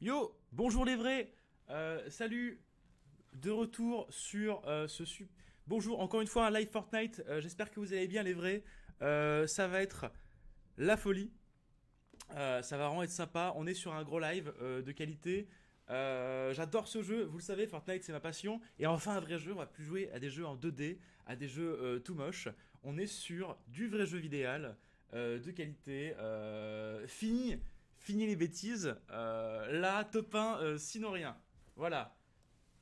Yo, bonjour les vrais. Salut, de retour sur Bonjour, encore une fois un live Fortnite. J'espère que vous allez bien les vrais. Ça va être la folie. Ça va vraiment être sympa. On est sur un gros live de qualité. J'adore ce jeu, vous le savez, Fortnite c'est ma passion. Et enfin un vrai jeu, on va plus jouer à des jeux en 2D, à des jeux tout moches. On est sur du vrai jeu vidéal, de qualité. Fini les bêtises. Là, top 1, sinon rien. Voilà.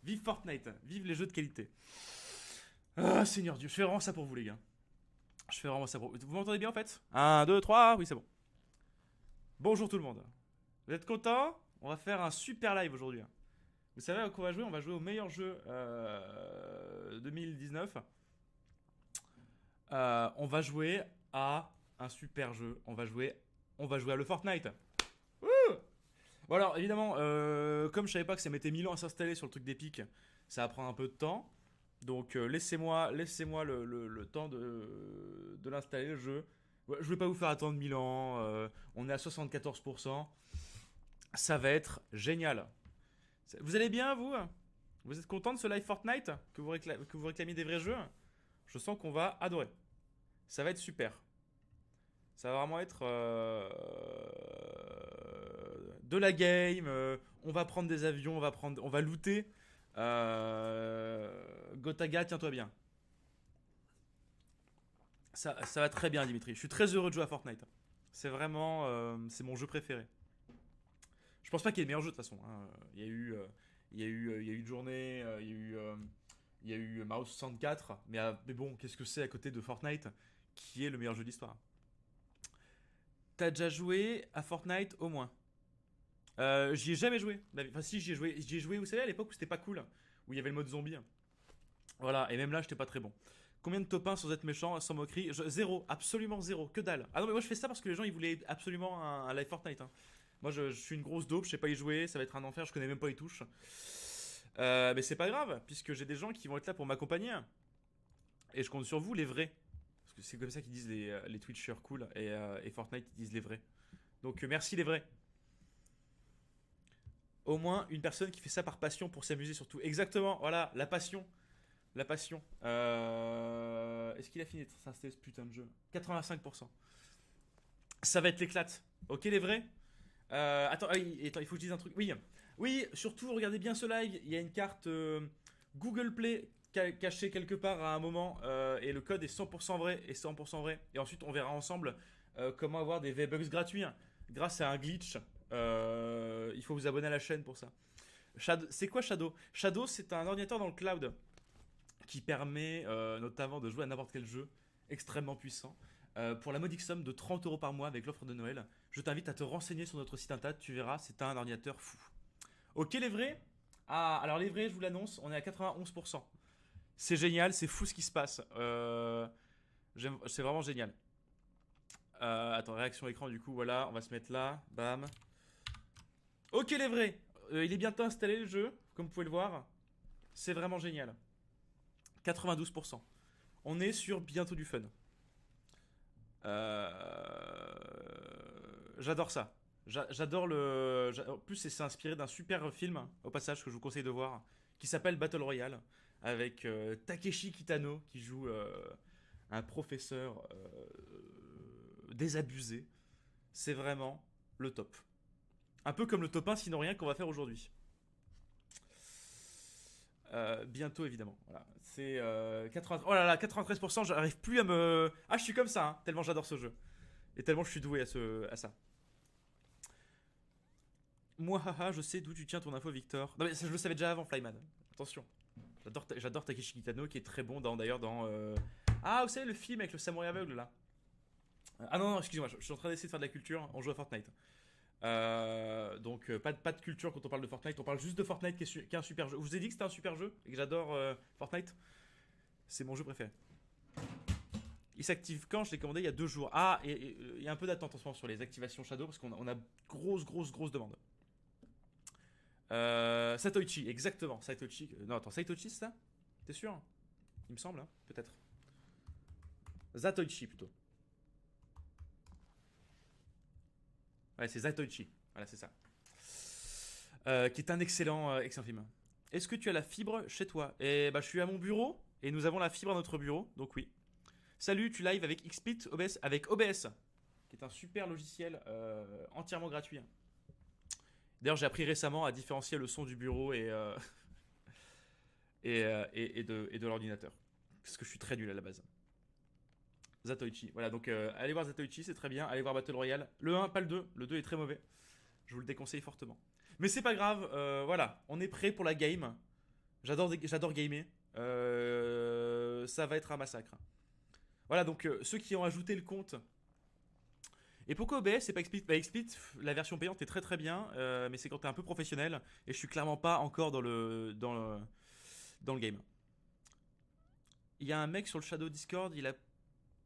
Vive Fortnite, vive les jeux de qualité. Ah, Seigneur Dieu, je fais vraiment ça pour vous les gars. Je fais vraiment ça pour vous. Vous m'entendez bien en fait? Un, 2, 3, oui c'est bon. Bonjour tout le monde. Vous êtes contents? On va faire un super live aujourd'hui. Vous savez à quoi on va jouer? On va jouer au meilleur jeu 2019. On va jouer à un super jeu. On va jouer à le Fortnite. Bon alors évidemment, comme je savais pas que ça mettait 1000 ans à s'installer sur le truc d'Epic, ça va prendre un peu de temps. Donc laissez-moi le temps de l'installer le jeu. Ouais, je vais pas vous faire attendre 1000 ans. On est à 74%. Ça va être génial. Vous allez bien vous? Vous êtes content de ce live Fortnite que vous réclamiez des vrais jeux? Je sens qu'on va adorer. Ça va être super. Ça va vraiment être de la game. On va prendre des avions, on va looter. Gotaga, tiens-toi bien. Ça va très bien, Dimitri. Je suis très heureux de jouer à Fortnite. C'est vraiment, c'est mon jeu préféré. Je pense pas qu'il y ait de meilleur jeu de toute façon, hein. Il y a eu une journée, il y a eu Mario 64, mais bon, qu'est-ce que c'est à côté de Fortnite, qui est le meilleur jeu de l'histoire? T'as déjà joué à Fortnite au moins? J'y ai jamais joué. Enfin, si, j'y ai joué. J'y ai joué, vous savez, à l'époque où c'était pas cool, où il y avait le mode zombie. Voilà, et même là, j'étais pas très bon. Combien de top 1 sans être méchant, sans moquerie? Zéro, absolument zéro, que dalle. Ah non, mais moi je fais ça parce que les gens ils voulaient absolument un live Fortnite, hein. Moi je suis une grosse dope, je sais pas y jouer, ça va être un enfer, je connais même pas les touches. Mais c'est pas grave, puisque j'ai des gens qui vont être là pour m'accompagner. Et je compte sur vous, les vrais. Parce que c'est comme ça qu'ils disent les Twitchers cool, et Fortnite ils disent les vrais. Donc merci les vrais. Au moins une personne qui fait ça par passion pour s'amuser surtout. Exactement, voilà, la passion. La passion. Est-ce qu'il a fini de s'installer ce putain de jeu? 85%. Ça va être l'éclate. Ok les vrais? Attends, attends, il faut que je dise un truc. Oui, oui, surtout regardez bien ce live. Il y a une carte Google Play cachée quelque part à un moment, et le code est 100% vrai et 100% vrai. Et ensuite on verra ensemble comment avoir des V-Bucks gratuits, hein, grâce à un glitch. Il faut vous abonner à la chaîne pour ça. C'est quoi Shadow? Shadow, c'est un ordinateur dans le cloud qui permet notamment de jouer à n'importe quel jeu extrêmement puissant. Pour la modique somme de 30 € par mois avec l'offre de Noël, je t'invite à te renseigner sur notre site internet, tu verras, c'est un ordinateur fou. Ok les vrais? Ah, alors les vrais, je vous l'annonce, on est à 91%. C'est génial, c'est fou ce qui se passe. C'est vraiment génial. Attends, réaction écran du coup, voilà, on va se mettre là, bam. Ok les vrais, il est bientôt installé le jeu, comme vous pouvez le voir. C'est vraiment génial. 92%. On est sur bientôt du fun. J'adore ça. J'adore le. En plus, c'est inspiré d'un super film, au passage, que je vous conseille de voir, qui s'appelle Battle Royale, avec Takeshi Kitano, qui joue un professeur désabusé. C'est vraiment le top. Un peu comme le top 1, sinon rien qu'on va faire aujourd'hui. Bientôt évidemment. Voilà. C'est 80... Oh là là, 93%, j'arrive plus à me... Ah, je suis comme ça, hein, tellement j'adore ce jeu. Et tellement je suis doué à ça. Moi, haha, je sais d'où tu tiens ton info, Victor. Non, mais ça, je le savais déjà avant, Flyman. Attention. J'adore Takeshi Kitano, qui est très bon d'ailleurs dans. Ah, vous savez, le film avec le samouraï aveugle là. Ah non, non, excusez-moi, je suis en train d'essayer de faire de la culture. On joue à Fortnite. Donc, pas de culture quand on parle de Fortnite. On parle juste de Fortnite qui est un super jeu. Je vous ai dit que c'était un super jeu et que j'adore Fortnite. C'est mon jeu préféré. Il s'active quand? Je l'ai commandé il y a 2 jours. Ah, et il y a un peu d'attente en ce moment sur les activations Shadow parce qu'on a grosse demande. Satoichi, exactement. Satoichi. Non, attends, Satoichi, c'est ça? T'es sûr? Il me semble, hein, peut-être. Zatoichi plutôt. Ouais, c'est Zatoichi. Voilà, c'est ça. qui est un excellent film. Est-ce que tu as la fibre chez toi? Et bah, je suis à mon bureau et nous avons la fibre à notre bureau, donc oui. Salut, tu live avec XSplit OBS, avec OBS, qui est un super logiciel entièrement gratuit. D'ailleurs, j'ai appris récemment à différencier le son du bureau et de l'ordinateur. Parce que je suis très nul à la base. Zatoichi. Voilà, donc allez voir Zatoichi, c'est très bien. Allez voir Battle Royale. Le 1, pas le 2. Le 2 est très mauvais. Je vous le déconseille fortement. Mais c'est pas grave, voilà. On est prêt pour la game. J'adore gamer. Ça va être un massacre. Voilà, donc ceux qui ont ajouté le compte. Et pourquoi OBS c'est pas XSplit? Bah, XSplit, la version payante est très très bien, mais c'est quand t'es un peu professionnel. Et je suis clairement pas encore dans le game. Il y a un mec sur le Shadow Discord, il a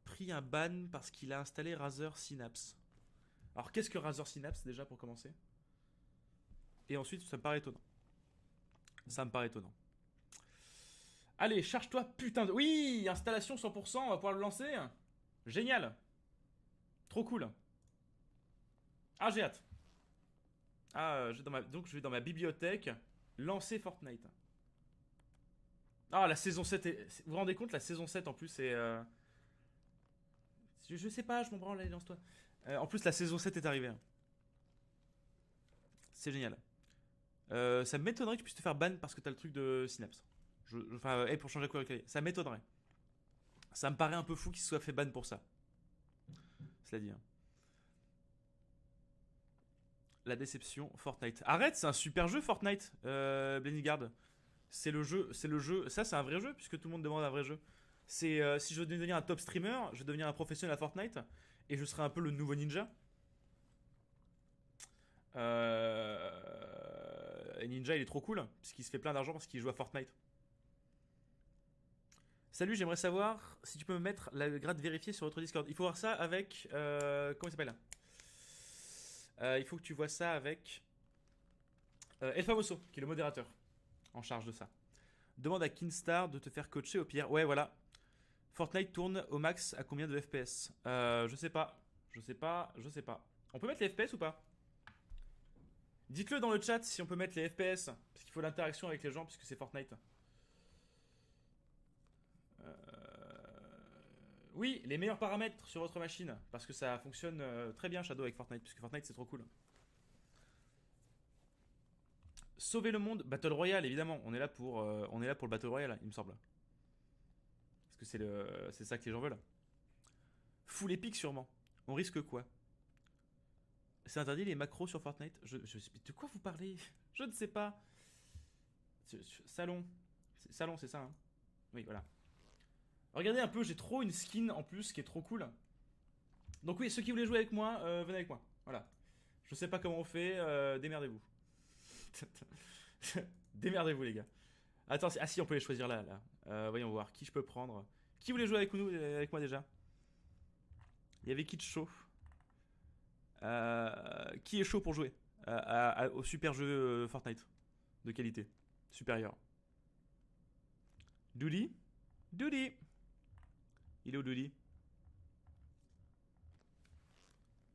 pris un ban parce qu'il a installé Razer Synapse. Alors qu'est-ce que Razer Synapse déjà pour commencer? Et ensuite ça me paraît étonnant. Ça me paraît étonnant. Allez, charge-toi putain de... Oui, installation 100%, on va pouvoir le lancer. Génial. Trop cool. Ah, j'ai hâte. Ah, donc je vais dans ma bibliothèque lancer Fortnite. Ah, la saison 7 est... Vous vous rendez compte, la saison 7 en plus c'est... Je sais pas, je m'en branle, allez, lance-toi. En plus, la saison 7 est arrivée. C'est génial. Ça m'étonnerait que tu puisses te faire ban parce que t'as le truc de Synapse. Enfin, pour changer quoi avec ça m'étonnerait. Ça me paraît un peu fou qu'il se soit fait ban pour ça. Cela dit. Hein. La déception, Fortnite. Arrête, c'est un super jeu Fortnite, Blenigard. C'est le jeu. Ça, c'est un vrai jeu puisque tout le monde demande un vrai jeu. C'est si je veux devenir un top streamer, je vais devenir un professionnel à Fortnite et je serai un peu le nouveau ninja. Et Ninja, il est trop cool puisqu'il se fait plein d'argent parce qu'il joue à Fortnite. Salut, j'aimerais savoir si tu peux me mettre la grade vérifiée sur votre Discord. Il faut voir ça avec comment il s'appelle là. Il faut que tu vois ça avec El Famoso, qui est le modérateur en charge de ça. Demande à Kinstar de te faire coacher au pire. Ouais, voilà. Fortnite tourne au max à combien de FPS? Je sais pas. Je sais pas. On peut mettre les FPS ou pas? Dites-le dans le chat si on peut mettre les FPS. Parce qu'il faut l'interaction avec les gens, puisque c'est Fortnite. Oui, les meilleurs paramètres sur votre machine. Parce que ça fonctionne très bien Shadow avec Fortnite. Puisque Fortnite c'est trop cool. Sauver le monde, Battle Royale évidemment. On est là pour le Battle Royale, il me semble. Parce que c'est ça que les gens veulent. Full épique sûrement. On risque quoi? C'est interdit les macros sur Fortnite? De quoi vous parlez? Je ne sais pas. Salon. Salon, c'est ça, hein? Oui, voilà. Regardez un peu, j'ai trop une skin en plus qui est trop cool. Donc oui, ceux qui voulaient jouer avec moi, venez avec moi. Voilà. Je sais pas comment on fait, démerdez-vous. Démerdez-vous les gars. Attends, ah si, on peut les choisir là. Voyons voir, qui je peux prendre. Qui voulait jouer avec moi déjà? Il y avait qui de chaud? Qui est chaud pour jouer au super jeu Fortnite de qualité supérieure? Doody? Doody! Il est où Doody?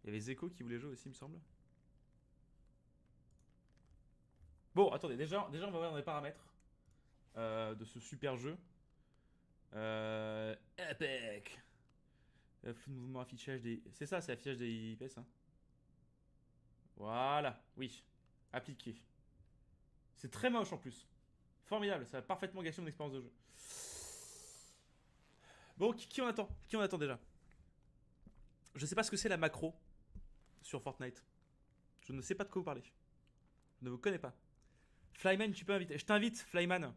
Il y avait Zeko qui voulait jouer aussi, il me semble. Bon, attendez, déjà on va voir dans les paramètres de ce super jeu. Epic! Flou de mouvement, affichage des. C'est ça, c'est l'affichage des IPS. Hein. Voilà, oui. Appliqué. C'est très moche en plus. Formidable, ça a parfaitement gâché mon expérience de jeu. Bon, qui on attend? Qui on attend déjà? Je sais pas ce que c'est la macro sur Fortnite. Je ne sais pas de quoi vous parlez. Je ne vous connais pas. Flyman, tu peux inviter. Je t'invite, Flyman.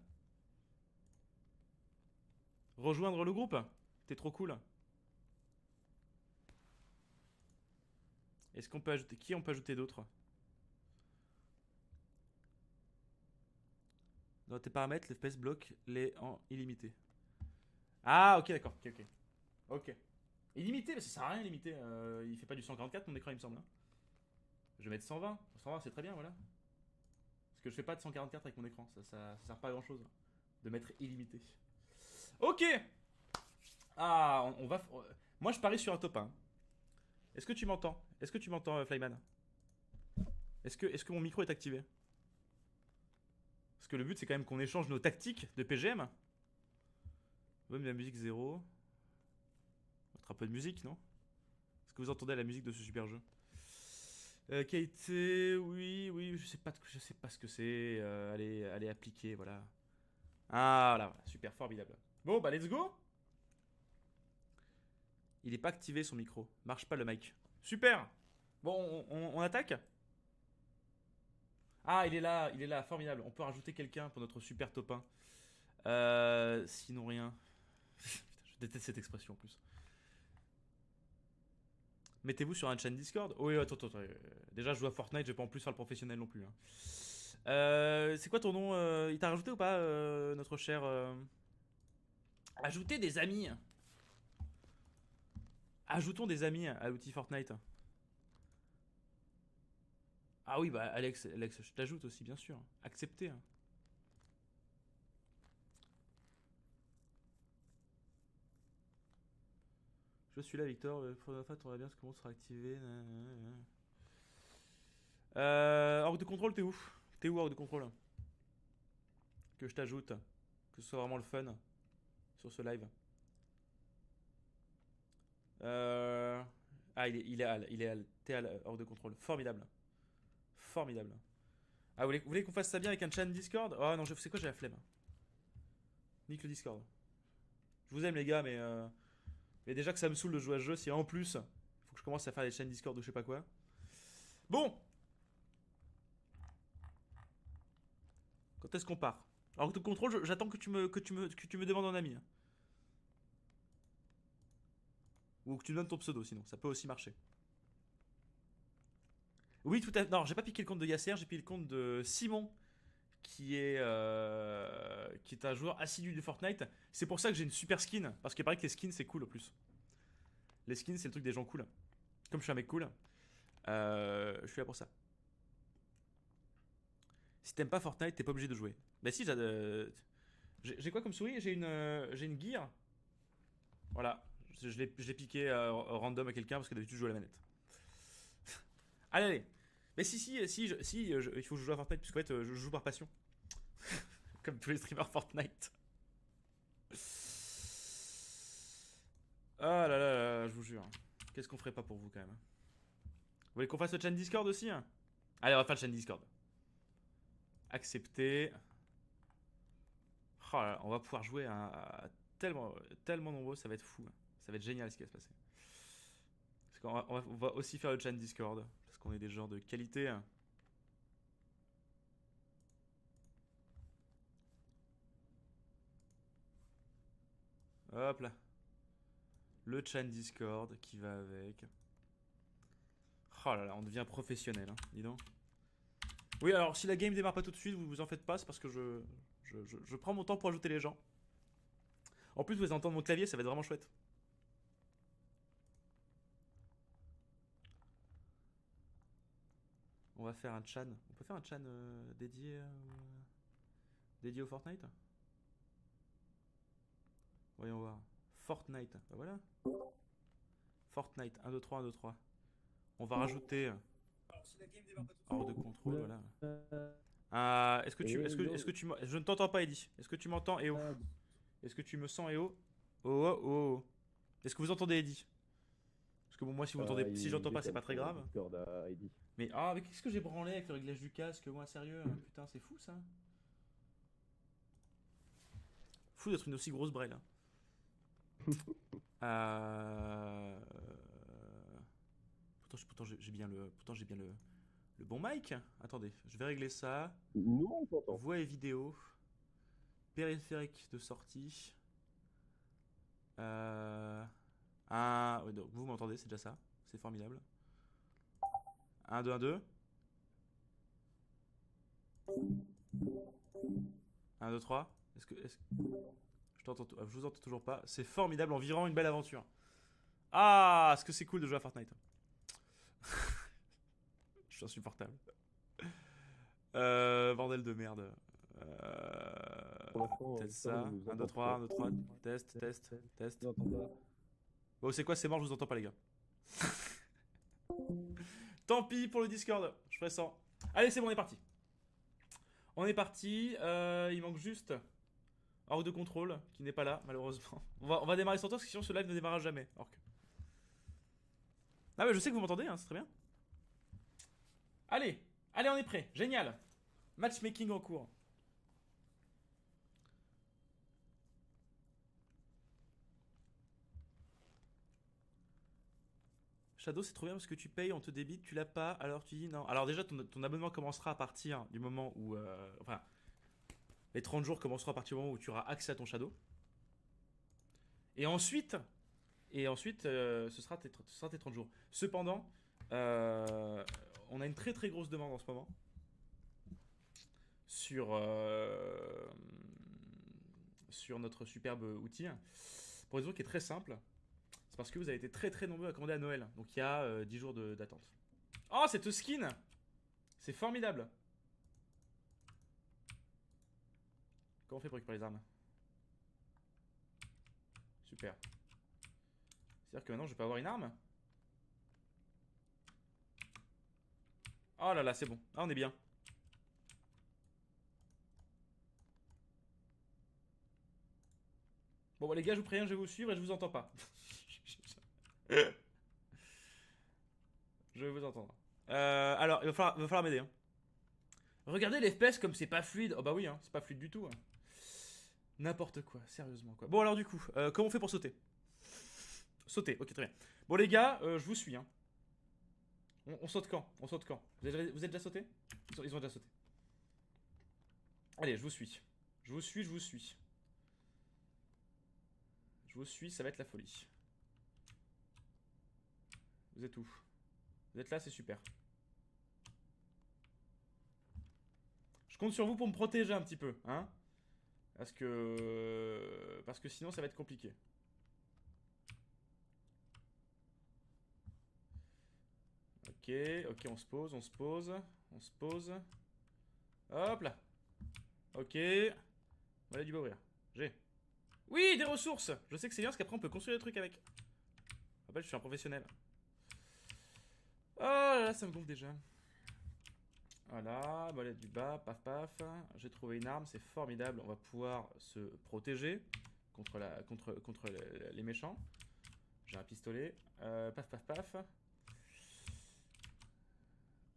Rejoindre le groupe. T'es trop cool. Est-ce qu'on peut ajouter... Qui on peut ajouter d'autres? Dans tes paramètres, l'FPS bloque les en illimité. Ah, ok, d'accord. Ok. Illimité, mais ça sert à rien, illimité. Il fait pas du 144 mon écran, il me semble. Hein. Je vais mettre 120. 120, c'est très bien, voilà. Parce que je fais pas de 144 avec mon écran. Ça sert pas à grand chose de mettre illimité. Ok. Ah, on va. Moi, je parie sur un top 1. Est-ce que tu m'entends? Flyman? Est-ce que mon micro est activé? Parce que le but, c'est quand même qu'on échange nos tactiques de PGM. Même la musique 0. On va mettre un peu de musique, non? Est-ce que vous entendez la musique de ce super jeu? Qualité, oui, je sais pas ce que c'est. Allez appliquer, voilà. Ah, voilà, super, formidable. Bon, bah, let's go! Il est pas activé son micro. Marche pas le mic. Super! Bon, on attaque? Ah, il est là, formidable. On peut rajouter quelqu'un pour notre super top 1. Sinon rien. Putain, je déteste cette expression en plus. Mettez-vous sur un chaîne Discord. Oui, attends. Déjà, je joue à Fortnite, je vais pas en plus faire le professionnel non plus, hein. C'est quoi ton nom? Il t'a rajouté ou pas, notre cher Ajouter des amis. Ajoutons des amis à l'outil Fortnite. Ah oui, bah Alex, je t'ajoute aussi, bien sûr. Accepter. Je suis là, Victor. La première fois, on va bien ce comment sera activé. Orgue de contrôle, t'es où? T'es où, orgue de contrôle? Que je t'ajoute. Que ce soit vraiment le fun sur ce live. Ah, t'es hors de contrôle. Formidable. Formidable. Ah, vous voulez qu'on fasse ça bien avec un chat Discord? Oh non, je sais quoi, j'ai la flemme. Nique le Discord. Je vous aime, les gars, mais déjà que ça me saoule de jouer à ce jeu, si en plus, il faut que je commence à faire des chaînes Discord ou je sais pas quoi. Bon! Quand est-ce qu'on part? Alors, de contrôle, j'attends que tu me demandes un ami. Ou que tu me donnes ton pseudo, sinon, ça peut aussi marcher. Oui, tout à fait. Non, j'ai pas piqué le compte de Yasser, j'ai piqué le compte de Simon, qui est un joueur assidu de Fortnite. C'est pour ça que j'ai une super skin, parce qu'il paraît que les skins c'est cool au plus. Les skins c'est le truc des gens cool. Comme je suis un mec cool, je suis là pour ça. Si t'aimes pas Fortnite, t'es pas obligé de jouer. Bah si, j'ai quoi comme souris? J'ai une gear. Voilà, je l'ai piqué random à quelqu'un parce que d'habitude je joue à la manette. Allez. Mais si, il faut que je joue à Fortnite, puisqu'en fait, je joue par passion. Comme tous les streamers Fortnite. Ah là là, je vous jure. Qu'est-ce qu'on ferait pas pour vous quand même? Vous voulez qu'on fasse le chaîne Discord aussi? Allez, on va faire le chaîne Discord. Accepter. Oh là là, on va pouvoir jouer à tellement nombreux, ça va être fou. Ça va être génial ce qui va se passer. Parce qu'on va aussi faire le chaîne Discord. Parce qu'on est des gens de qualité. Hop là. Le chat Discord qui va avec. Oh là là, on devient professionnel, hein, dis donc. Oui, alors si la game démarre pas tout de suite, vous vous en faites pas, c'est parce que je prends mon temps pour ajouter les gens. En plus, vous allez entendre mon clavier, ça va être vraiment chouette. On va faire un chan. On peut faire un chan dédié au Fortnite? Voyons voir. Fortnite. Bah voilà. Fortnite. 1, 2, 3, 1, 2, 3. On va rajouter. Hors de contrôle, voilà. Est-ce que tu je ne t'entends pas, Eddy. Est-ce que tu m'entends, Eo? Est-ce que tu me sens, Eo? Oh. Est-ce que vous entendez, Eddy? Parce que bon, moi, si vous entendez, si j'entends pas, c'est pas très grave. Mais qu'est-ce que j'ai branlé avec le réglage du casque? Moi, sérieux? Putain, c'est fou ça. Fou d'être une aussi grosse braille. Pourtant j'ai bien le bon mic. Attendez, je vais régler ça. Nous, on t'entend. Voix et vidéo. Périphérique de sortie. Ouais, donc vous m'entendez, c'est déjà ça. C'est formidable. 1, 2, 1, 2. 1, 2, 3. Je vous entends toujours pas. C'est formidable, environ une belle aventure. Ah, est-ce que c'est cool de jouer à Fortnite? Je suis insupportable. Bordel de merde. Test ça. 1, 2, 3, 1, 2, 3. Test. Bon, c'est quoi? C'est mort, je vous entends pas, les gars. Tant pis pour le Discord. Je ferai ça. Allez, c'est bon, on est parti. On est parti. Il manque juste Orc de contrôle qui n'est pas là, malheureusement. On va démarrer sans toi parce que sinon ce live ne démarrera jamais. Orc. Ah, mais je sais que vous m'entendez, hein, c'est très bien. Allez, allez, on est prêt. Génial. Matchmaking en cours. Shadow, c'est trop bien parce que tu payes, on te débite, tu l'as pas, alors tu dis non. Alors déjà, ton abonnement commencera à partir du moment où... enfin, les 30 jours commenceront à partir du moment où tu auras accès à ton Shadow. Et ensuite, ce sera tes 30 jours. Cependant, on a une très très grosse demande en ce moment sur notre superbe outil. Pour une raison qui est très simple. C'est parce que vous avez été très très nombreux à commander à Noël. Donc il y a 10 jours d'attente. Oh, cette skin! C'est formidable! Comment on fait pour récupérer les armes? Super. C'est-à-dire que maintenant je peux avoir une arme? Oh là là, c'est bon. Ah, on est bien. Bon, bah, les gars, je vous préviens, je vais vous suivre et je vous entends pas. Je vais vous entendre. Alors, il va falloir m'aider. Hein. Regardez les FPS comme c'est pas fluide. Oh bah oui, hein, c'est pas fluide du tout. Hein. N'importe quoi, sérieusement quoi. Bon alors du coup, comment on fait pour sauter? Sauter, ok très bien. Bon les gars, je vous suis. Hein. On saute quand? On saute quand? Vous êtes déjà sauté? Ils ont déjà sauté. Allez, je vous suis. Je vous suis, je vous suis. Je vous suis, ça va être la folie. Vous êtes où? Vous êtes là, c'est super. Je compte sur vous pour me protéger un petit peu, hein? Parce que sinon ça va être compliqué. Ok, ok, on se pose, on se pose, on se pose. Hop là. Ok. Voilà du ouvrir. J'ai. Oui, des ressources. Je sais que c'est bien parce qu'après on peut construire des trucs avec. Je rappelle, je suis un professionnel. Oh là là, ça me gonfle déjà. Voilà, molette du bas, paf paf. J'ai trouvé une arme, c'est formidable. On va pouvoir se protéger contre les méchants. J'ai un pistolet. Paf paf paf.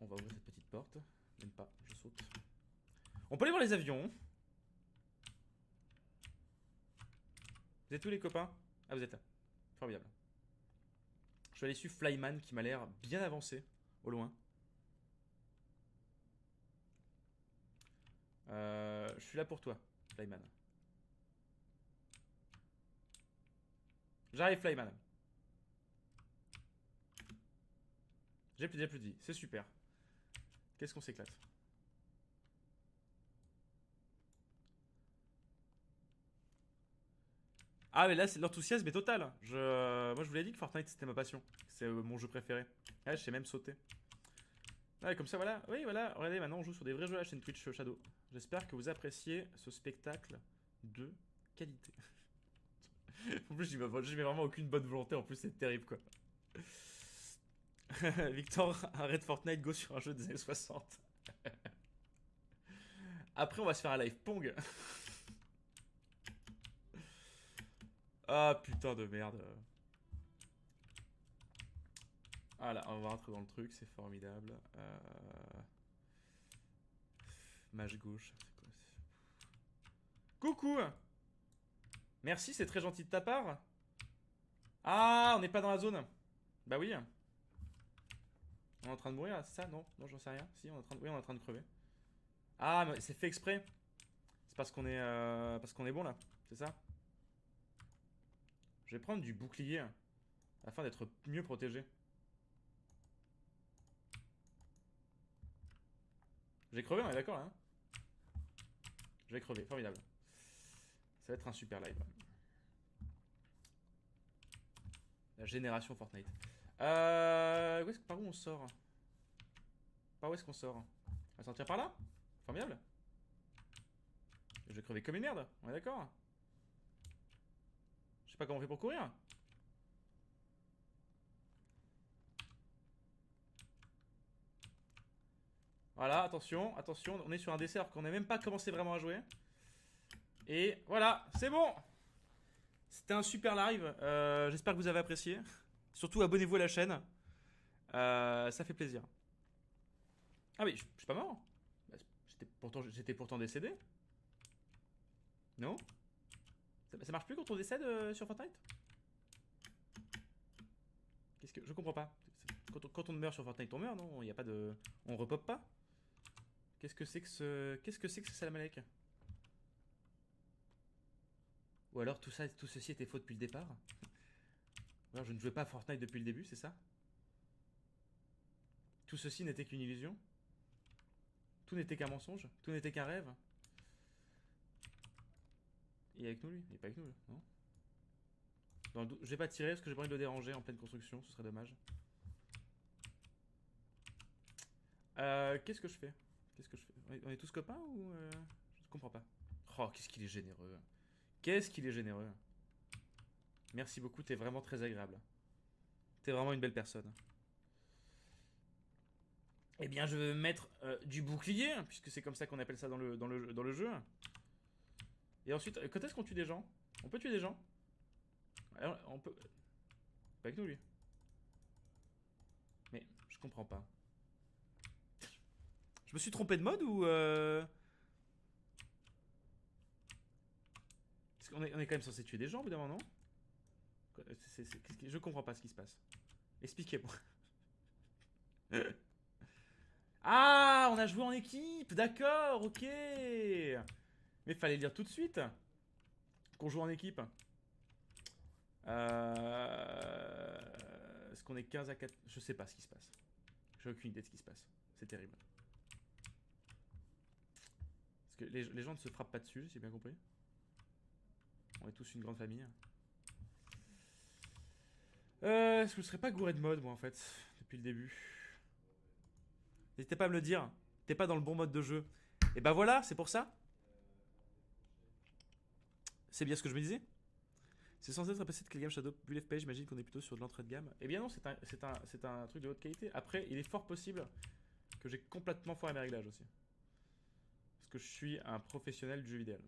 On va ouvrir cette petite porte. Même pas, je saute. On peut aller voir les avions. Vous êtes tous les copains? Ah, vous êtes là. Formidable. Je vais aller suivre Flyman qui m'a l'air bien avancé au loin. Je suis là pour toi, Flyman. J'arrive, Flyman. J'ai plus de vie, c'est super. Qu'est-ce qu'on s'éclate. Ah mais là c'est l'enthousiasme est total. Moi je vous l'ai dit que Fortnite c'était ma passion. C'est mon jeu préféré. Ouais, je sais même sauter. Ouais, comme ça voilà. Oui voilà, regardez maintenant on joue sur des vrais jeux à la chaîne Twitch Shadow. J'espère que vous appréciez ce spectacle de qualité. En plus j'y mets vraiment aucune bonne volonté, en plus c'est terrible quoi. Victor, arrête Fortnite, go sur un jeu des années 60. Après on va se faire un live Pong. Ah putain de merde. Voilà, on va rentrer dans le truc, c'est formidable. Mage gauche, c'est quoi? Coucou! Merci, c'est très gentil de ta part. Ah, on n'est pas dans la zone. Bah oui. On est en train de mourir là, c'est ça? Non, non, j'en sais rien. Si, on est en train de... Oui, on est en train de crever. Ah, mais c'est fait exprès. C'est parce qu'on est bon là, c'est ça? Je vais prendre du bouclier afin d'être mieux protégé. J'ai crevé, on est d'accord là hein? Je vais crever, formidable. Ça va être un super live. La génération Fortnite. Par où on sort? Par où est-ce qu'on sort? On va sortir par là? Formidable. Je vais crever comme une merde, on est d'accord? Je sais pas comment on fait pour courir. Voilà, attention, attention, on est sur un décès alors qu'on n'a même pas commencé vraiment à jouer. Et voilà, c'est bon. C'était un super live, j'espère que vous avez apprécié. Surtout abonnez-vous à la chaîne, ça fait plaisir. Ah mais je suis pas mort. Bah, j'étais pourtant décédé. Non? Ça marche plus quand on décède sur Fortnite? Qu'est-ce que... Je comprends pas. Quand on meurt sur Fortnite, on meurt, non? Il y a pas de... On repop pas? Qu'est-ce que c'est que ce... Qu'est-ce que c'est que ce Salam Alek? Ou alors tout ceci était faux depuis le départ? Ou alors je ne jouais pas à Fortnite depuis le début, c'est ça? Tout ceci n'était qu'une illusion? Tout n'était qu'un mensonge? Tout n'était qu'un rêve? Il est avec nous lui? Il est pas avec nous là, non? Je vais pas tirer parce que j'ai pas envie de le déranger en pleine construction, ce serait dommage. Qu'est-ce que je fais? Qu'est-ce que je fais? On est tous copains ou je comprends pas. Oh, qu'est-ce qu'il est généreux. Qu'est-ce qu'il est généreux. Merci beaucoup, t'es vraiment très agréable. T'es vraiment une belle personne. Eh bien, je vais mettre du bouclier, puisque c'est comme ça qu'on appelle ça dans le jeu. Et ensuite, quand est-ce qu'on tue des gens? On peut tuer des gens? Alors, on peut... Pas avec nous, lui. Mais, je comprends pas. Je me suis trompé de mode ou... Parce qu'on est quand même censé tuer des gens, évidemment, non? Je comprends pas ce qui se passe. Expliquez-moi. Ah, on a joué en équipe, d'accord, ok. Mais fallait le dire tout de suite qu'on joue en équipe. Est-ce qu'on est 15 à 4? Je sais pas ce qui se passe. J'ai aucune idée de ce qui se passe. C'est terrible. Parce que les gens ne se frappent pas dessus, si j'ai bien compris. On est tous une grande famille. Est-ce que je serais pas gouré de mode, moi, en fait, depuis le début? N'hésitez pas à me le dire. T'es pas dans le bon mode de jeu. Et bah voilà, c'est pour ça. C'est bien ce que je me disais. C'est censé être un PC de Kill Game Shadow. Vu l'FP, j'imagine qu'on est plutôt sur de l'entrée de gamme. Eh bien non, c'est un truc de haute qualité. Après, il est fort possible que j'ai complètement foiré mes réglages aussi. Parce que je suis un professionnel du jeu vidéo.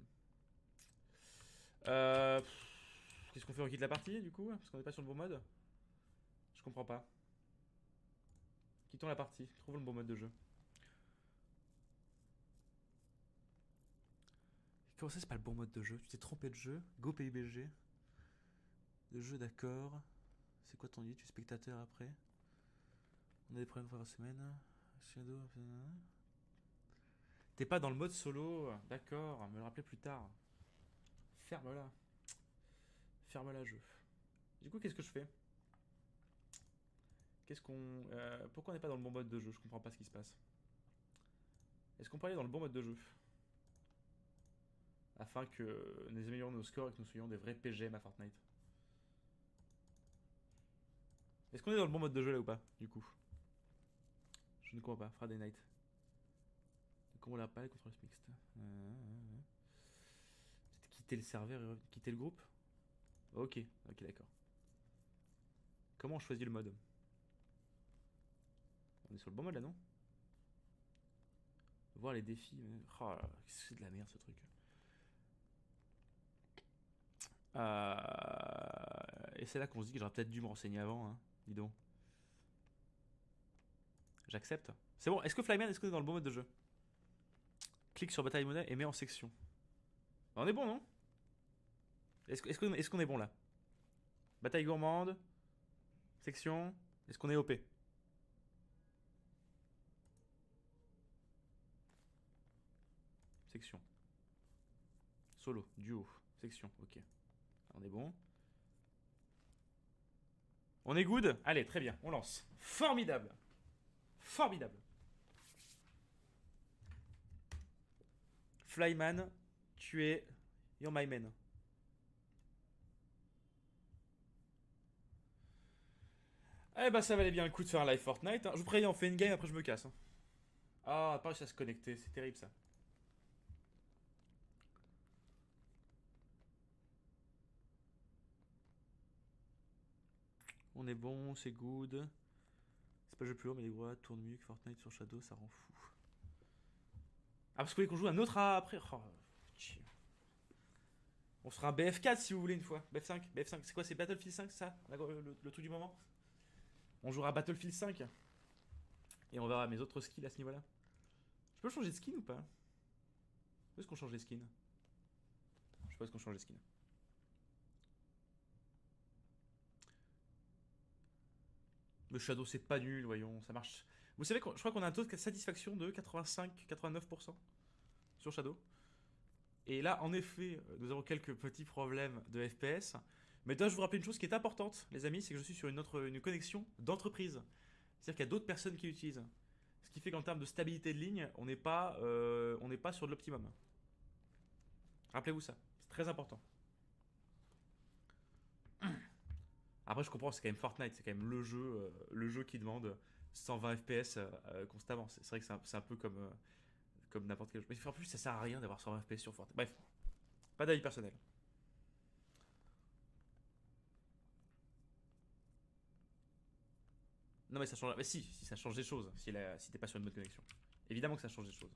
Qu'est-ce qu'on fait? On quitte la partie du coup? Parce qu'on n'est pas sur le bon mode? Je comprends pas. Quittons la partie. Trouvons le bon mode de jeu. Comment ça, c'est pas le bon mode de jeu? Tu t'es trompé de jeu? Go PUBG. De jeu, d'accord. C'est quoi ton dit? Tu es spectateur après? On a des problèmes par semaine. Shadow. T'es pas dans le mode solo? D'accord, me le rappeler plus tard. Ferme-la. Ferme-la, jeu. Du coup, qu'est-ce que je fais? Qu'est-ce qu'on... pourquoi on n'est pas dans le bon mode de jeu? Je comprends pas ce qui se passe. Est-ce qu'on peut aller dans le bon mode de jeu? Afin que nous améliorions nos scores et que nous soyons des vrais PGM à Fortnite. Est-ce qu'on est dans le bon mode de jeu là ou pas, du coup? Je ne comprends pas. Friday Night. Comment on l'a pas les contrôles mixtes? Peut-être quitter le serveur et quitter le groupe? Ok, ok, d'accord. Comment on choisit le mode? On est sur le bon mode là, non? Voir les défis. Oh là là, c'est de la merde ce truc. Et c'est là qu'on se dit que j'aurais peut-être dû me renseigner avant, hein. Dis donc. J'accepte. C'est bon, est-ce que Flyman, est-ce qu'on est dans le bon mode de jeu? Clique sur bataille monnaie et mets en section. On est bon, non? Est-ce qu'on est bon là? Bataille gourmande. Section. Est-ce qu'on est OP? Section. Solo, duo, section, ok. On est bon. On est good? Allez, très bien, on lance. Formidable. Formidable. Flyman, tu es... You're my man. Eh bah ça valait bien le coup de faire un live Fortnite. Hein. Je vous préviens, on fait une game, après je me casse. Hein. Ah, pas réussi à se connecter, c'est terrible ça. On est bon, c'est good. C'est pas le jeu plus lourd, mais les gros tournent mieux que Fortnite sur Shadow, ça rend fou. Ah, parce que vous voulez qu'on joue un autre après. Oh, chier. On sera un BF4 si vous voulez une fois. BF5, BF5. C'est quoi, c'est Battlefield 5, c'est ça le truc du moment. On jouera à Battlefield 5. Et on verra mes autres skills à ce niveau-là. Je peux changer de skin ou pas? Où est-ce qu'on change les skins? Je sais pas où est-ce qu'on change les skins. Le Shadow c'est pas nul, voyons, ça marche. Vous savez, je crois qu'on a un taux de satisfaction de 85-89% sur Shadow. Et là, en effet, nous avons quelques petits problèmes de FPS. Mais dois-je vous rappeler une chose qui est importante, les amis, c'est que je suis sur une connexion d'entreprise. C'est-à-dire qu'il y a d'autres personnes qui l'utilisent. Ce qui fait qu'en termes de stabilité de ligne, on n'est pas sur de l'optimum. Rappelez-vous ça, c'est très important. Après, je comprends, c'est quand même Fortnite, c'est quand même le jeu qui demande 120 FPS constamment. C'est vrai que c'est un peu comme n'importe quel jeu. Mais en plus, ça sert à rien d'avoir 120 FPS sur Fortnite. Bref, pas d'avis personnel. Non, mais ça change. Mais si ça change des choses, si t'es pas sur une bonne connexion. Évidemment que ça change des choses.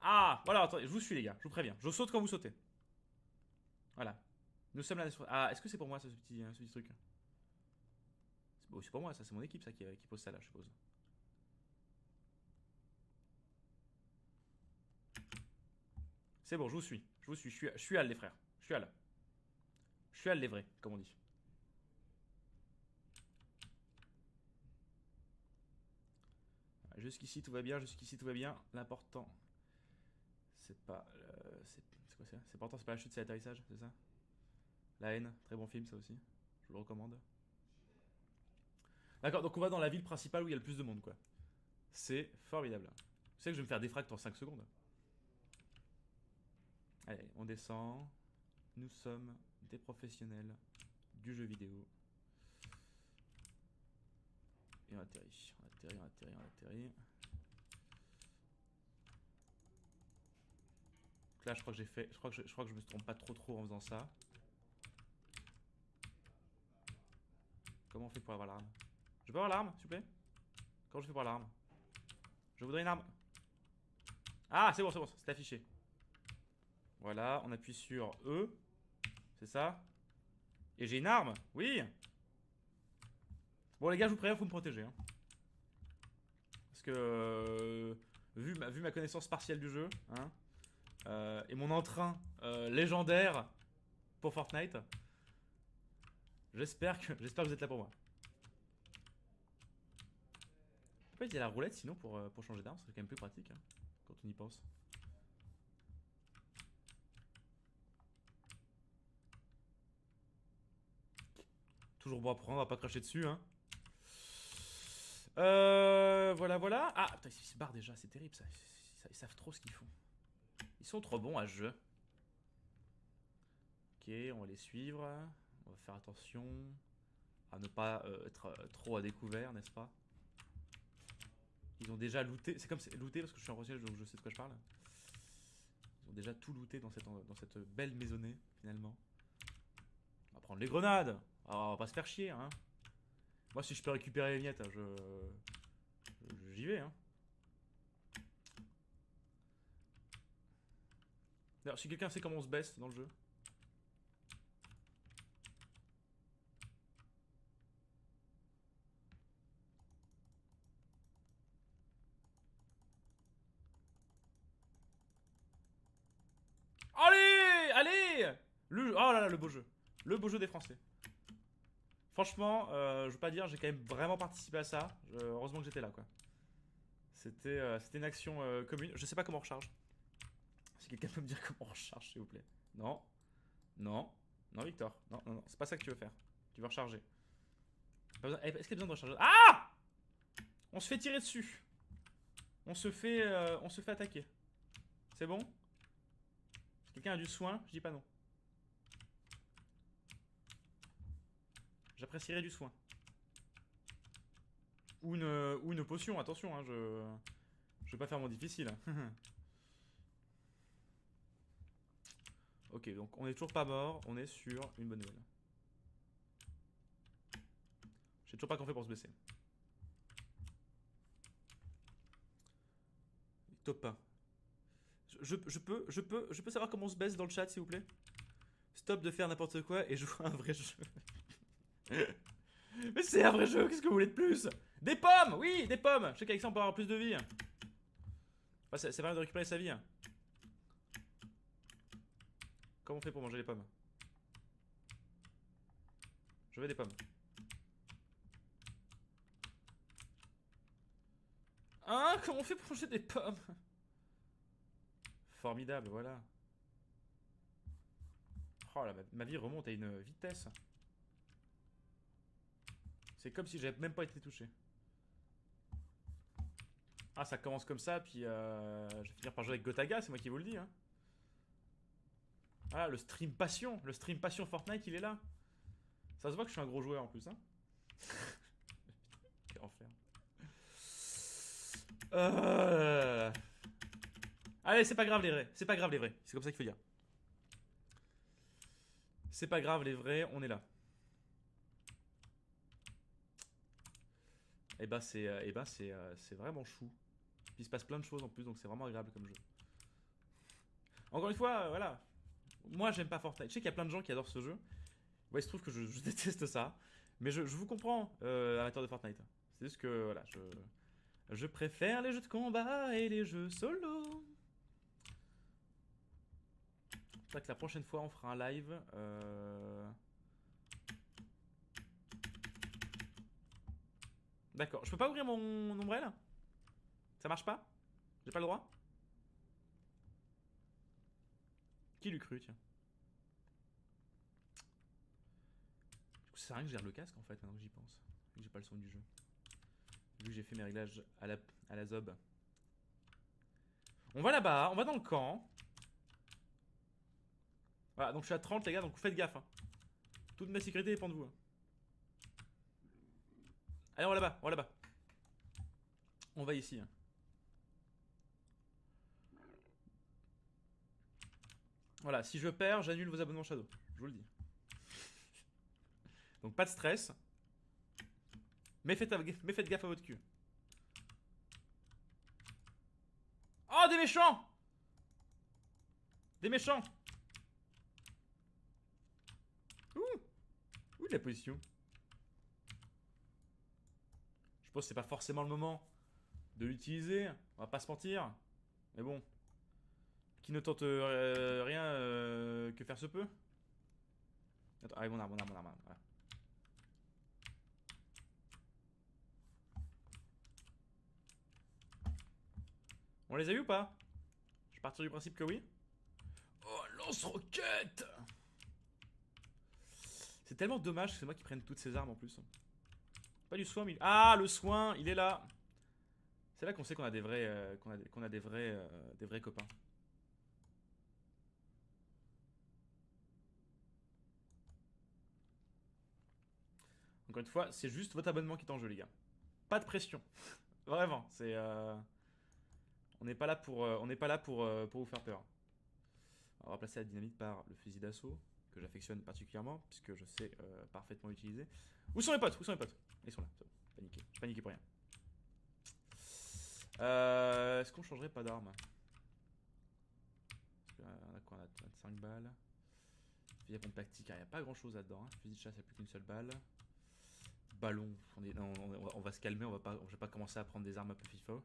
Ah, voilà, attendez, je vous suis, les gars, je vous préviens. Je saute quand vous sautez. Voilà. Nous sommes là. Ah, est-ce que c'est pour moi, ça, ce petit truc? C'est pour moi, ça, c'est mon équipe, ça, qui pose ça là, je suppose. C'est bon, je vous suis. Je vous suis. Je suis Al, les frères. Je suis Al. Je suis Al, les vrais, comme on dit. Jusqu'ici, tout va bien. Jusqu'ici, tout va bien. L'important, c'est pas. C'est quoi ça? C'est important, c'est pas la chute, c'est l'atterrissage, c'est ça? La haine, très bon film, ça aussi. Je vous le recommande. D'accord, donc on va dans la ville principale où il y a le plus de monde, quoi. C'est formidable. Tu sais que je vais me faire défracte en 5 secondes. Allez, on descend. Nous sommes des professionnels du jeu vidéo. Et on atterrit. On atterrit, on atterrit, on atterrit. Donc là, je crois que j'ai fait. Je crois que je me trompe pas trop en faisant ça. Comment on fait pour avoir l'arme? Je peux avoir l'arme, s'il vous plaît? Comment je fais pour avoir l'arme? Je voudrais une arme. Ah, c'est bon, c'est affiché. Voilà, on appuie sur E. C'est ça. Et j'ai une arme. Oui. Bon, les gars, je vous préviens, faut me protéger. Hein. Parce que, vu ma connaissance partielle du jeu, hein, et mon entrain légendaire pour Fortnite, j'espère que vous êtes là pour moi. Pourquoi il y a la roulette sinon pour changer d'arme? C'est quand même plus pratique hein, quand on y pense. Toujours bon à prendre, on va pas cracher dessus. Hein. Voilà. Ah, putain, ils se barrent déjà, c'est terrible ça. Ils savent trop ce qu'ils font. Ils sont trop bons à ce jeu. Ok, on va les suivre. On va faire attention à ne pas être trop à découvert, n'est-ce pas? Ils ont déjà looté. C'est comme looté parce que je suis en professionnel, donc je sais de quoi je parle. Ils ont déjà tout looté dans cette belle maisonnée, finalement. On va prendre les grenades. Alors, on va pas se faire chier, hein. Moi, si je peux récupérer les miettes, j'y vais, hein. D'ailleurs, si quelqu'un sait comment on se baisse dans le jeu. Allez oh là là, le beau jeu. Le beau jeu des Français. Franchement, je veux pas dire, j'ai quand même vraiment participé à ça. Heureusement que j'étais là, quoi. C'était une action commune. Je sais pas comment on recharge. Si quelqu'un peut me dire comment on recharge, s'il vous plaît. Non. Non, Victor. Non, c'est pas ça que tu veux faire. Tu veux recharger. Est-ce qu'il y a besoin de recharger? Ah! On se fait tirer dessus. On se fait attaquer. C'est bon? Si quelqu'un a du soin, je dis pas non. J'apprécierais du soin. Ou une potion, attention, hein, je vais pas faire mon difficile. Ok, donc on est toujours pas mort, on est sur une bonne nouvelle. Je sais toujours pas qu'on fait pour se baisser. Top 1. Je peux savoir comment on se baisse dans le chat, s'il vous plaît? Stop de faire n'importe quoi et joue à un vrai jeu. Mais c'est un vrai jeu, qu'est-ce que vous voulez de plus? Des pommes! Oui, des pommes! Je sais qu'avec ça on peut avoir plus de vie. Enfin, ça permet de récupérer sa vie. Comment on fait pour manger les pommes? Je veux des pommes. Hein? Comment on fait pour manger des pommes? Formidable, voilà. Oh là, ma vie remonte à une vitesse. C'est comme si j'avais même pas été touché. Ah, ça commence comme ça, puis je vais finir par jouer avec Gotaga, c'est moi qui vous le dis. Hein. Ah, le stream passion Fortnite, il est là. Ça se voit que je suis un gros joueur en plus. Hein. Quel enfer. Allez, c'est pas grave les vrais. C'est pas grave les vrais. C'est comme ça qu'il faut dire. C'est pas grave les vrais, on est là. Et bah c'est vraiment chou. Puis il se passe plein de choses en plus, donc c'est vraiment agréable comme jeu. Encore une fois, voilà. Moi j'aime pas Fortnite. Je sais qu'il y a plein de gens qui adorent ce jeu. Ouais, il se trouve que je déteste ça. Mais je vous comprends, amateur de Fortnite. C'est juste que voilà, je préfère les jeux de combat et les jeux solo. C'est vrai que la prochaine fois on fera un live. D'accord. Je peux pas ouvrir mon ombrelle? Ça marche pas? J'ai pas le droit? Qui l'eût cru, tiens. Du coup, ça sert à rien que je garde le casque en fait, maintenant que j'y pense. Vu que j'ai pas le son du jeu. Vu que j'ai fait mes réglages à la zob. On va là-bas, on va dans le camp. Voilà, donc je suis à 30 les gars, donc faites gaffe. Hein. Toute ma sécurité dépend de vous. Hein. Allez, on va là-bas, on va là-bas. On va ici. Hein. Voilà, si je perds, j'annule vos abonnements Shadow. Je vous le dis. Donc pas de stress. Mais faites gaffe à votre cul. Oh, des méchants! Des méchants! Où est la position? Je pense que c'est pas forcément le moment de l'utiliser. On va pas se mentir. Mais bon. Qui ne tente rien que faire se peut. Attends, allez, mon arme. Voilà. On les a eu ou pas? Je vais partir du principe que oui. Oh, lance-roquette! C'est tellement dommage que c'est moi qui prenne toutes ces armes en plus. Pas du soin, mais... Ah, le soin, il est là. C'est là qu'on sait qu'on a des vrais, qu'on a des vrais copains. Encore une fois, c'est juste votre abonnement qui est en jeu, les gars. Pas de pression. Vraiment, c'est... On n'est pas là pour, pour vous faire peur. On va remplacer la dynamite par le fusil d'assaut, que j'affectionne particulièrement, puisque je sais parfaitement l'utiliser. Où sont les potes? Ils sont là, c'est bon. J'ai paniqué pour rien. Est-ce qu'on changerait pas d'arme? On a quoi? On a 25 balles. Fusil à pompe tactique, il n'y a pas grand chose là-dedans. Hein. Fusil de chasse, il n'y a plus qu'une seule balle. Ballon, on va se calmer, je vais pas commencer à prendre des armes un peu fifoles.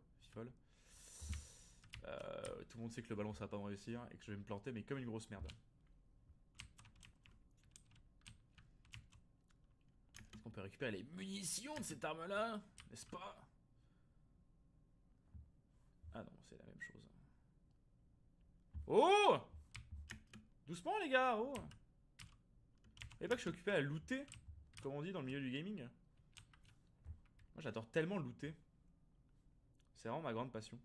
Tout le monde sait que le ballon ça va pas me réussir et que je vais me planter, mais comme une grosse merde. Est-ce qu'on peut récupérer les munitions de cette arme là? N'est-ce pas? Ah non, c'est la même chose. Oh! Doucement les gars, oh! Et pas que je suis occupé à looter, comme on dit dans le milieu du gaming. Moi j'adore tellement looter. C'est vraiment ma grande passion.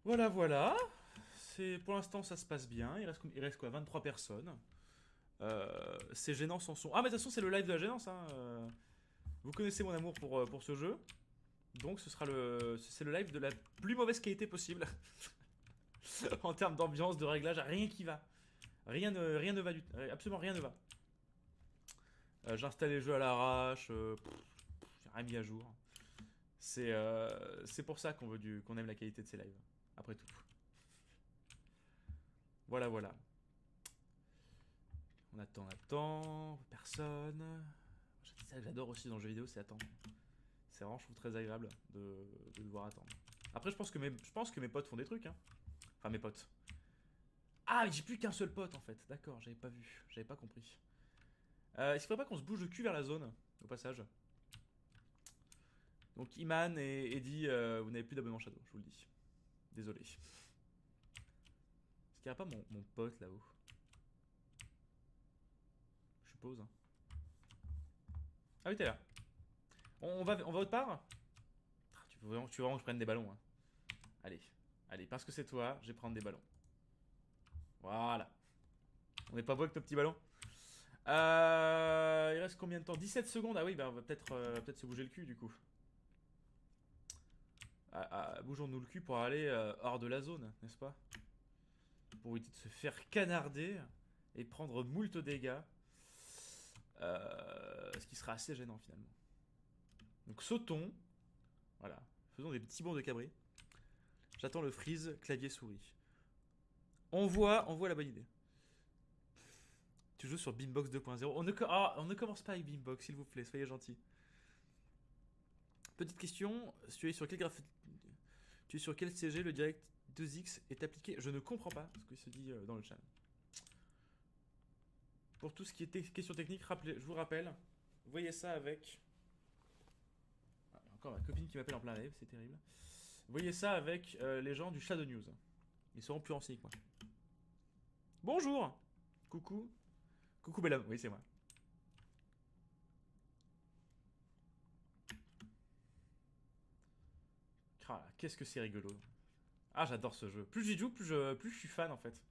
Voilà. Pour l'instant ça se passe bien. Il reste quoi? 23 personnes. C'est gênant sans son. Ah mais de toute façon c'est le live de la gênance. Hein. Vous connaissez mon amour pour ce jeu. Donc c'est le live de la plus mauvaise qualité possible. En termes d'ambiance, de réglage, rien qui va. Rien ne va du tout. Absolument rien ne va. J'installe les jeux à l'arrache. J'ai rien mis à jour. C'est pour ça qu'on aime la qualité de ces lives. Après tout. Voilà, voilà. On attend. Personne. C'est ça que j'adore aussi dans le jeu vidéo, c'est attendre. C'est vraiment, je trouve, très agréable de devoir attendre. Après, je pense que mes potes font des trucs. Hein. Enfin, mes potes. Ah, mais j'ai plus qu'un seul pote en fait. D'accord, j'avais pas vu. J'avais pas compris. Est-ce qu'il faudrait pas qu'on se bouge le cul vers la zone, au passage? Donc, Iman et Eddie, vous n'avez plus d'abonnement Shadow, je vous le dis. Désolé. Est-ce qu'il n'y a pas mon pote là-haut? Je suppose. Hein. Ah oui, t'es là. On va autre part? Tu veux vraiment que je prenne des ballons. Hein. Allez, parce que c'est toi, je vais prendre des ballons. Voilà. On n'est pas beau avec nos petits ballons. Il reste combien de temps? 17 secondes. Ah oui, bah on va peut-être se bouger le cul du coup. Bougeons-nous le cul pour aller hors de la zone, n'est-ce pas? Pour éviter de se faire canarder et prendre moult dégâts. Ce qui sera assez gênant finalement. Donc sautons. Voilà. Faisons des petits bonds de cabri. J'attends le freeze clavier-souris. On voit la bonne idée. Tu joues sur Beambox 2.0. On ne commence pas avec Beambox, s'il vous plaît, soyez gentils. Petite question, tu es sur quel CG le Direct 2X est appliqué? Je ne comprends pas ce qui se dit dans le chat. Pour tout ce qui est question technique, je vous rappelle, voyez ça avec... Encore ma copine qui m'appelle en plein live, c'est terrible. Voyez ça avec les gens du Shadow News. Ils seront plus renseignés que moi. Bonjour. Coucou. Coucou belle homme, oui c'est moi. Ah, qu'est-ce que c'est rigolo. Ah j'adore ce jeu. Plus j'y joue, plus je suis fan en fait.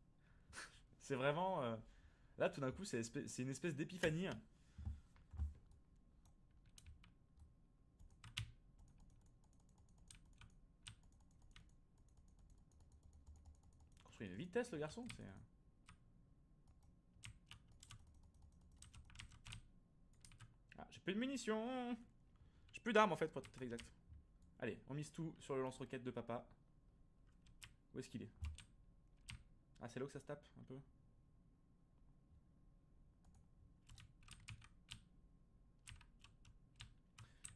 C'est vraiment... Là tout d'un coup c'est une espèce d'épiphanie. Construit une vitesse le garçon, c'est... Ah, j'ai plus de munitions. J'ai plus d'armes en fait pour être tout à fait exact. Allez, on mise tout sur le lance-roquette de papa. Où est-ce qu'il est? Ah, c'est là où ça se tape un peu.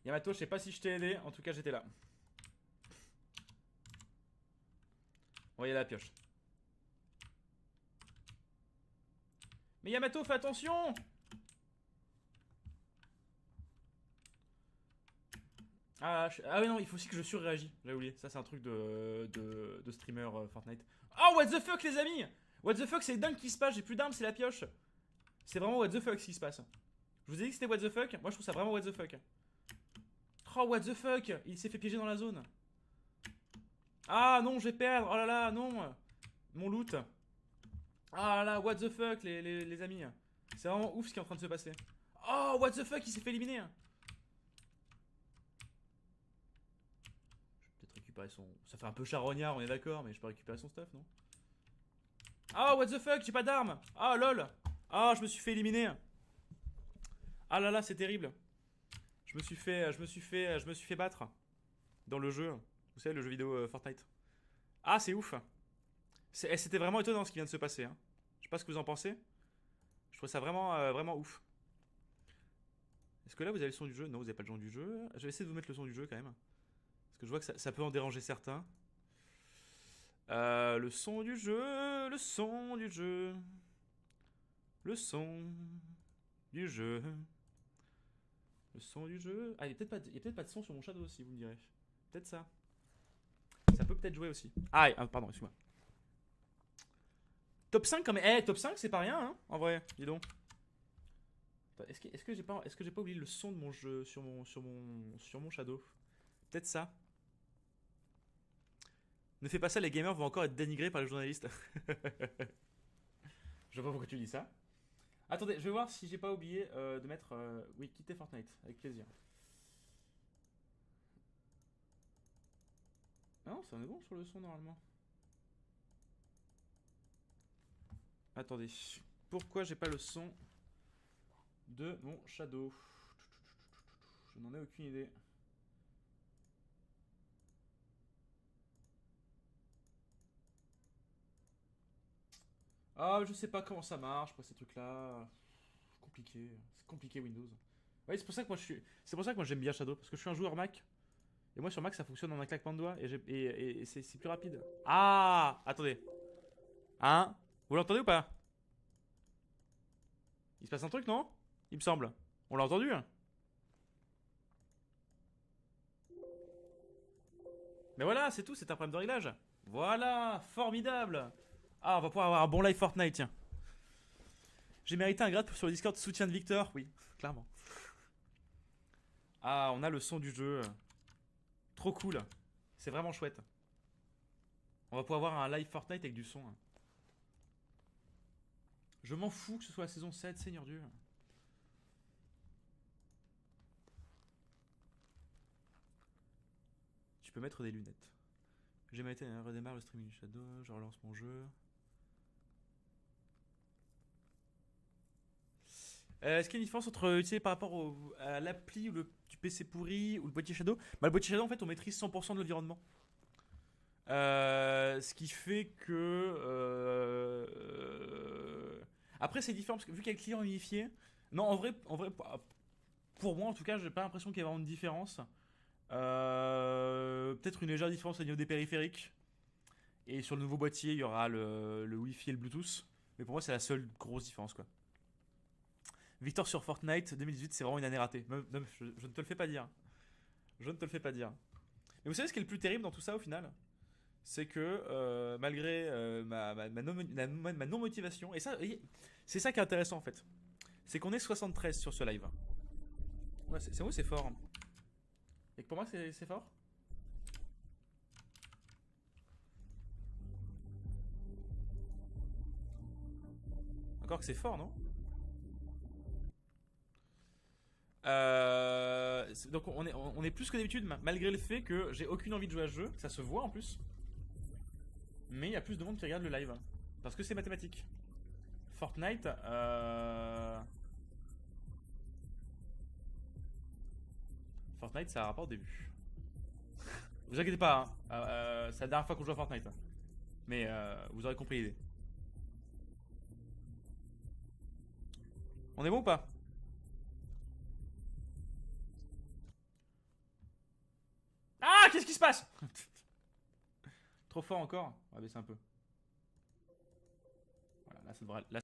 Yamato, je sais pas si je t'ai aidé, en tout cas j'étais là. On va y aller à la pioche. Mais Yamato, fais attention! Ah oui non, il faut aussi que je surréagis. J'avais oublié, ça c'est un truc de streamer Fortnite. Oh what the fuck les amis! What the fuck, c'est dingue qui se passe, j'ai plus d'armes, c'est la pioche. C'est vraiment what the fuck ce qui se passe. Je vous ai dit que c'était what the fuck, moi je trouve ça vraiment what the fuck. Oh what the fuck, il s'est fait piéger dans la zone. Ah non, je vais perdre, oh là là, non. Mon loot. Ah là là, what the fuck les amis. C'est vraiment ouf ce qui est en train de se passer. Oh what the fuck, il s'est fait éliminer. Récupérer son... Ça fait un peu charognard, on est d'accord, mais je peux récupérer son stuff, non? Ah, what the fuck, j'ai pas d'armes. Ah, lol. Ah, je me suis fait éliminer. Ah là là, c'est terrible. Je me suis fait battre dans le jeu. Vous savez, le jeu vidéo Fortnite. Ah, c'est ouf. C'était vraiment étonnant ce qui vient de se passer. Hein. Je sais pas ce que vous en pensez. Je trouve ça vraiment, vraiment ouf. Est-ce que là, vous avez le son du jeu? Non, vous avez pas le son du jeu. Je vais essayer de vous mettre le son du jeu quand même. Parce que je vois que ça peut en déranger certains. Le son du jeu, le son du jeu. Le son du jeu. Le son du jeu. Ah, il y a peut-être pas de son sur mon Shadow aussi, vous me direz. Peut-être ça. Ça peut peut-être jouer aussi. Ah, pardon, excuse-moi. Top 5 quand même. Eh, top 5 c'est pas rien, hein, en vrai. Dis donc. Est-ce que j'ai pas oublié le son de mon jeu sur mon Shadow? Peut-être ça. Ne fais pas ça, les gamers vont encore être dénigrés par les journalistes. Je vois pas pourquoi tu dis ça. Attendez, je vais voir si j'ai pas oublié de mettre... oui, quitter Fortnite, avec plaisir. Ah non, ça en est bon sur le son normalement. Attendez. Pourquoi j'ai pas le son de mon shadow? Je n'en ai aucune idée. Ah, je sais pas comment ça marche, quoi, ces trucs-là. Compliqué. C'est compliqué Windows. Ouais, c'est pour ça que moi c'est pour ça que moi j'aime bien Shadow, parce que je suis un joueur Mac. Et moi sur Mac ça fonctionne en un claquement de doigts et c'est plus rapide. Ah, attendez. Hein? Vous l'entendez ou pas? Il se passe un truc, non? Il me semble. On l'a entendu? Mais voilà, c'est tout, c'est un problème de réglage. Voilà, formidable. Ah, on va pouvoir avoir un bon live Fortnite, tiens. J'ai mérité un grade sur le Discord soutien de Victor, oui, clairement. Ah, on a le son du jeu. Trop cool. C'est vraiment chouette. On va pouvoir avoir un live Fortnite avec du son. Je m'en fous que ce soit la saison 7, Seigneur Dieu. Tu peux mettre des lunettes. J'ai mérité un redémarre le streaming Shadow, je relance mon jeu. Est-ce qu'il y a une différence entre utiliser par rapport à l'appli ou du PC pourri ou le boîtier Shadow? Bah, le boîtier Shadow, en fait, on maîtrise 100% de l'environnement. Ce qui fait que. Après, c'est différent parce que vu qu'il y a le client unifié. Non, en vrai, pour moi en tout cas, j'ai pas l'impression qu'il y ait vraiment une différence. Peut-être une légère différence au niveau des périphériques. Et sur le nouveau boîtier, il y aura le Wi-Fi et le Bluetooth. Mais pour moi, c'est la seule grosse différence, quoi. Victor sur Fortnite 2018, c'est vraiment une année ratée. Je ne te le fais pas dire. Je ne te le fais pas dire. Mais vous savez ce qui est le plus terrible dans tout ça au final? C'est que malgré ma non-motivation, et ça, c'est ça qui est intéressant en fait, c'est qu'on est 73 sur ce live. Ouais, c'est où c'est fort. Et que pour moi c'est fort. Encore que c'est fort, non? Donc on est plus que d'habitude, malgré le fait que j'ai aucune envie de jouer à ce jeu, ça se voit en plus. Mais il y a plus de monde qui regarde le live. Parce que c'est mathématique. Fortnite, Fortnite, ça a un rapport au début. Vous inquiétez pas, hein. C'est la dernière fois qu'on joue à Fortnite. Mais vous aurez compris l'idée. On est bon ou pas? Ah, qu'est-ce qui se passe? Trop fort encore? On va baisser un peu. Voilà, là ça devrait. Là,